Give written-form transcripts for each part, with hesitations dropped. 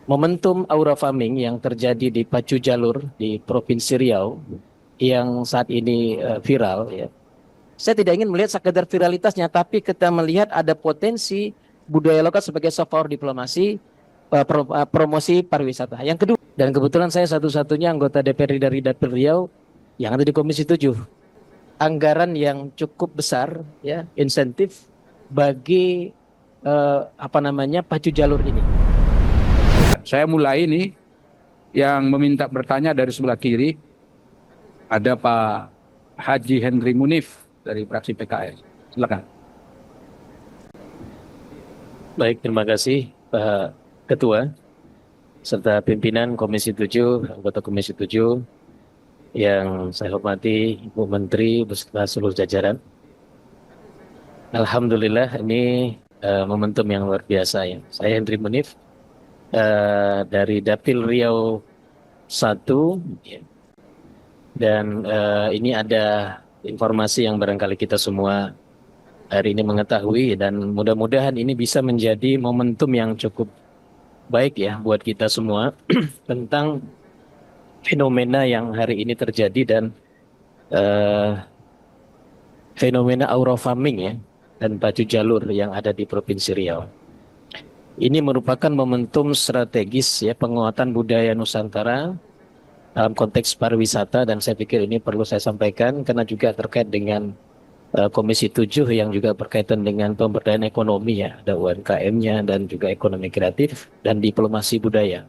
Momentum aura farming yang terjadi di Pacu Jalur di Provinsi Riau yang saat ini viral ya. Saya tidak ingin melihat sekedar viralitasnya, tapi kita melihat ada potensi budaya lokal sebagai soft power diplomasi, promosi pariwisata. Yang kedua, dan kebetulan saya satu-satunya anggota DPR dari Dapil Riau yang ada di Komisi 7. Anggaran yang cukup besar ya, insentif bagi Pacu Jalur ini. Saya mulai ini yang meminta bertanya dari sebelah kiri ada Pak Haji Henry Munif dari fraksi PKS. Silakan. Baik, terima kasih Pak Ketua serta pimpinan Komisi 7, anggota Komisi 7 yang saya hormati, Ibu Menteri beserta seluruh jajaran. Alhamdulillah ini momentum yang luar biasa ya. Saya Henry Munif dari Dapil Riau 1 ya. Dan ini ada informasi yang barangkali kita semua hari ini mengetahui dan mudah-mudahan ini bisa menjadi momentum yang cukup baik ya buat kita semua tentang fenomena yang hari ini terjadi dan eh, fenomena aura farming ya dan pacu jalur yang ada di Provinsi Riau. Ini merupakan momentum strategis ya penguatan budaya Nusantara dalam konteks pariwisata dan saya pikir ini perlu saya sampaikan karena juga terkait dengan Komisi 7 yang juga berkaitan dengan pemberdayaan ekonomi ya, ada UMKM-nya dan juga ekonomi kreatif dan diplomasi budaya.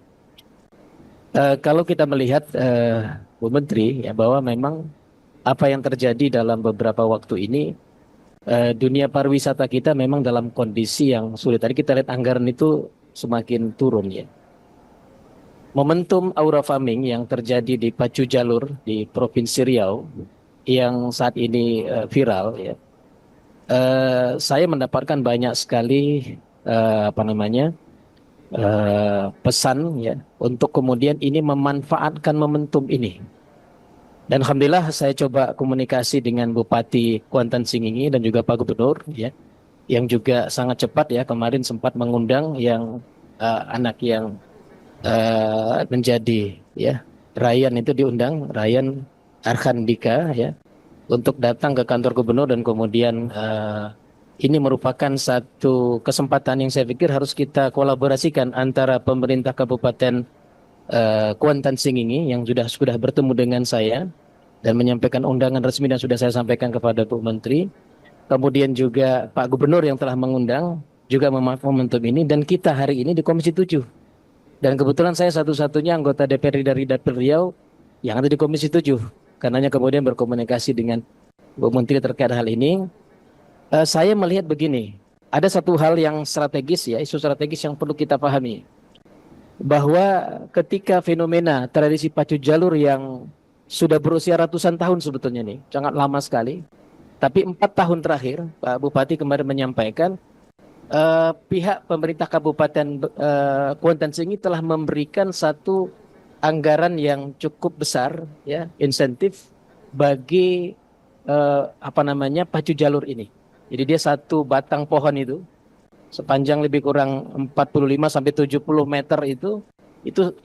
Kalau kita melihat Bu Menteri ya bahwa memang apa yang terjadi dalam beberapa waktu ini dunia pariwisata kita memang dalam kondisi yang sulit. Tadi kita lihat anggaran itu semakin turun ya. Momentum aura farming yang terjadi di Pacu Jalur di Provinsi Riau yang saat ini viral ya. Saya mendapatkan banyak sekali pesan ya untuk kemudian ini memanfaatkan momentum ini. Dan alhamdulillah saya coba komunikasi dengan Bupati Kuantan Singingi dan juga Pak Gubernur ya, yang juga sangat cepat ya kemarin sempat mengundang yang anak yang menjadi ya Ryan itu diundang, Ryan Arkhandika ya untuk datang ke kantor gubernur dan kemudian ini merupakan satu kesempatan yang saya pikir harus kita kolaborasikan antara pemerintah Kabupaten Kuantan Singingi yang sudah bertemu dengan saya dan menyampaikan undangan resmi dan sudah saya sampaikan kepada Bu Menteri. Kemudian juga Pak Gubernur yang telah mengundang juga memanfaatkan momentum ini dan kita hari ini di Komisi 7. Dan kebetulan saya satu-satunya anggota DPR dari Dapil Riau yang ada di Komisi 7. Karenanya kemudian berkomunikasi dengan Bu Menteri terkait hal ini. Saya melihat begini, ada satu hal yang strategis ya, isu strategis yang perlu kita pahami. Bahwa ketika fenomena tradisi pacu jalur yang sudah berusia ratusan tahun sebetulnya nih, sangat lama sekali. Tapi 4 tahun terakhir, Pak Bupati kemarin menyampaikan pihak pemerintah Kabupaten Kuantan Singi telah memberikan satu anggaran yang cukup besar, ya, insentif bagi pacu jalur ini. Jadi dia satu batang pohon itu sepanjang lebih kurang 45 sampai 70 meter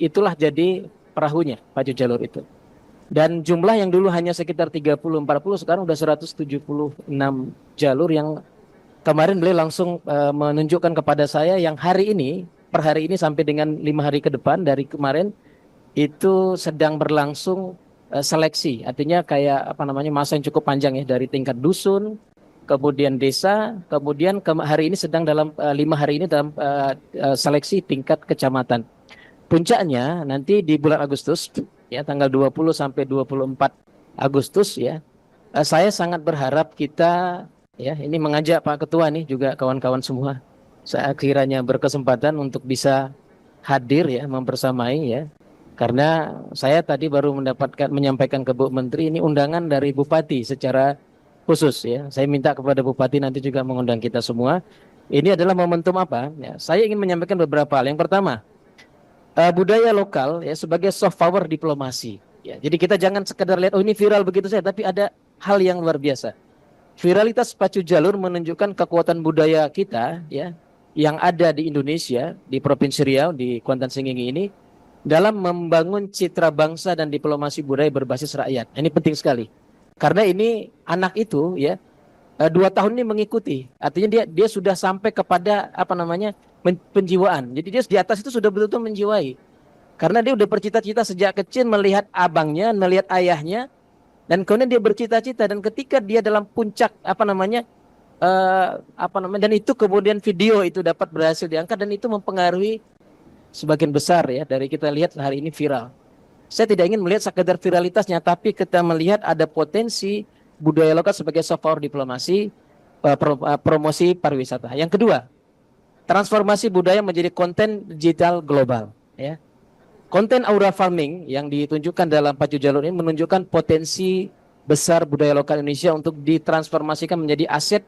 itulah jadi perahunya pacu jalur itu. Dan jumlah yang dulu hanya sekitar 30-40 sekarang udah 176 jalur yang kemarin beliau langsung menunjukkan kepada saya yang hari ini per hari ini sampai dengan 5 hari ke depan dari kemarin itu sedang berlangsung seleksi. Artinya kayak masa yang cukup panjang ya dari tingkat dusun kemudian desa, kemudian hari ini sedang dalam 5 hari ini dalam seleksi tingkat kecamatan. Puncaknya nanti di bulan Agustus ya tanggal 20 sampai 24 Agustus ya. Saya sangat berharap kita ya ini mengajak Pak Ketua nih juga kawan-kawan semua. Saya kiranya berkesempatan untuk bisa hadir ya mempersamai ya. Karena saya tadi baru menyampaikan ke Bu Menteri ini undangan dari Bupati secara khusus ya. Saya minta kepada Bupati nanti juga mengundang kita semua. Ini adalah momentum apa? Ya, saya ingin menyampaikan beberapa hal. Yang pertama, budaya lokal ya sebagai soft power diplomasi. Ya, jadi kita jangan sekedar lihat oh ini viral begitu saja, tapi ada hal yang luar biasa. Viralitas pacu jalur menunjukkan kekuatan budaya kita ya yang ada di Indonesia, di Provinsi Riau, di Kuantan Sengingi ini, dalam membangun citra bangsa dan diplomasi budaya berbasis rakyat. Ini penting sekali. Karena ini anak itu ya 2 tahun ini mengikuti. Artinya dia sudah sampai kepada apa namanya penjiwaan. Jadi dia di atas itu sudah betul-betul menjiwai. Karena dia udah bercita-cita sejak kecil melihat abangnya, melihat ayahnya, dan kemudian dia bercita-cita, dan ketika dia dalam puncak dan itu kemudian video itu dapat berhasil diangkat, dan itu mempengaruhi sebagian besar ya dari kita lihat hari ini viral. Saya tidak ingin melihat sekedar viralitasnya, tapi kita melihat ada potensi budaya lokal sebagai soft power diplomasi, promosi pariwisata. Yang kedua, transformasi budaya menjadi konten digital global. Ya, konten aura farming yang ditunjukkan dalam pacu jalur ini menunjukkan potensi besar budaya lokal Indonesia untuk ditransformasikan menjadi aset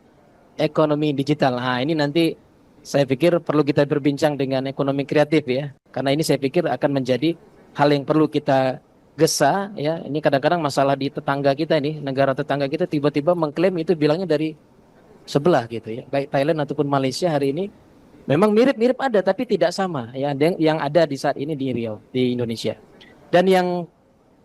ekonomi digital. Nah, ini nanti saya pikir perlu kita berbincang dengan ekonomi kreatif ya, karena ini saya pikir akan menjadi hal yang perlu kita gesa ya. Ini kadang-kadang masalah di tetangga kita ini, negara tetangga kita tiba-tiba mengklaim itu bilangnya dari sebelah gitu ya. Baik Thailand ataupun Malaysia hari ini memang mirip-mirip ada tapi tidak sama ya yang ada di saat ini di Riau, di Indonesia. Dan yang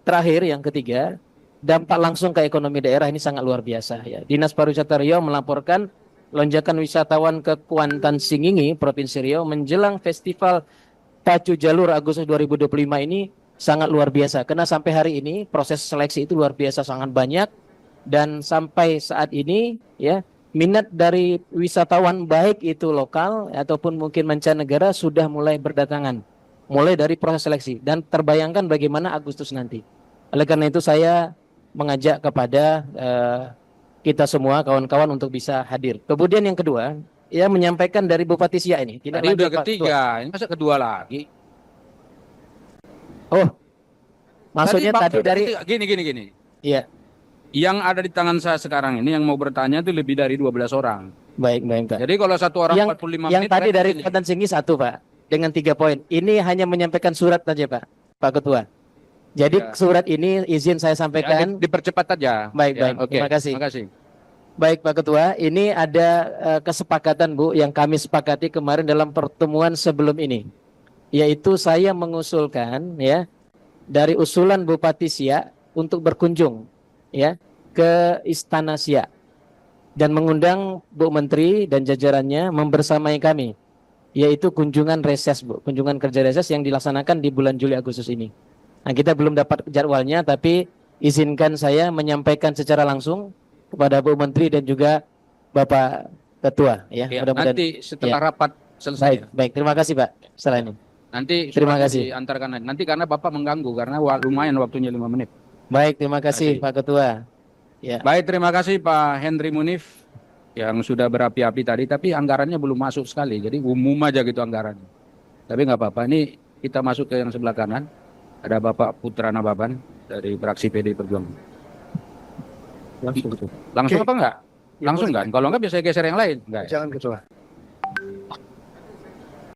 terakhir, yang ketiga, dampak langsung ke ekonomi daerah ini sangat luar biasa ya. Dinas Pariwisata Riau melaporkan lonjakan wisatawan ke Kuantan Sengingi, Provinsi Riau menjelang Festival Pacu Jalur Agustus 2025 ini sangat luar biasa. Karena sampai hari ini proses seleksi itu luar biasa, sangat banyak, dan sampai saat ini ya minat dari wisatawan baik itu lokal ataupun mungkin mancanegara sudah mulai berdatangan, mulai dari proses seleksi, dan terbayangkan bagaimana Agustus nanti. Oleh karena itu saya mengajak kepada kita semua kawan-kawan untuk bisa hadir. Kemudian yang kedua, ya menyampaikan dari Bupati Siak ini. Tadi udah ketiga, ini masa kedua lagi. Oh, maksudnya tadi dari gini. Iya. Yang ada di tangan saya sekarang ini yang mau bertanya itu lebih dari 12 orang. Baik, Pak. Jadi kalau satu orang yang, 45 yang menit. Yang tadi dari Kuantan Sengingi 1, Pak, dengan 3 poin. Ini hanya menyampaikan surat saja, Pak Ketua. Jadi surat ini izin saya sampaikan. Dipercepat aja. Baik. Okay. Terima kasih. Terima kasih. Baik Pak Ketua, ini ada kesepakatan Bu yang kami sepakati kemarin dalam pertemuan sebelum ini. Yaitu saya mengusulkan ya dari usulan Bupati Siak untuk berkunjung ya ke Istana Siak dan mengundang Bu Menteri dan jajarannya membersamai kami, yaitu kunjungan reses Bu, kunjungan kerja reses yang dilaksanakan di bulan Juli Agustus ini. Nah, kita belum dapat jadwalnya, tapi izinkan saya menyampaikan secara langsung kepada Bu Menteri dan juga Bapak Ketua ya. Nanti setelah rapat selesai. Baik, terima kasih Pak. Setelah ini. Nanti terima kasih. Diantarkan nanti karena Bapak mengganggu karena lumayan waktunya 5 menit. Baik, terima kasih Pak Ketua. Ya. Baik, terima kasih Pak Henry Munif yang sudah berapi-api tadi, tapi anggarannya belum masuk sekali. Jadi umum aja gitu anggarannya. Tapi nggak apa-apa. Ini kita masuk ke yang sebelah kanan. Ada Bapak Putra Nababan dari fraksi PD Perjuangan. Langsung apa enggak? Langsung kan? Kalau enggak biasa geser yang lain. Enggak. Jangan Ketua.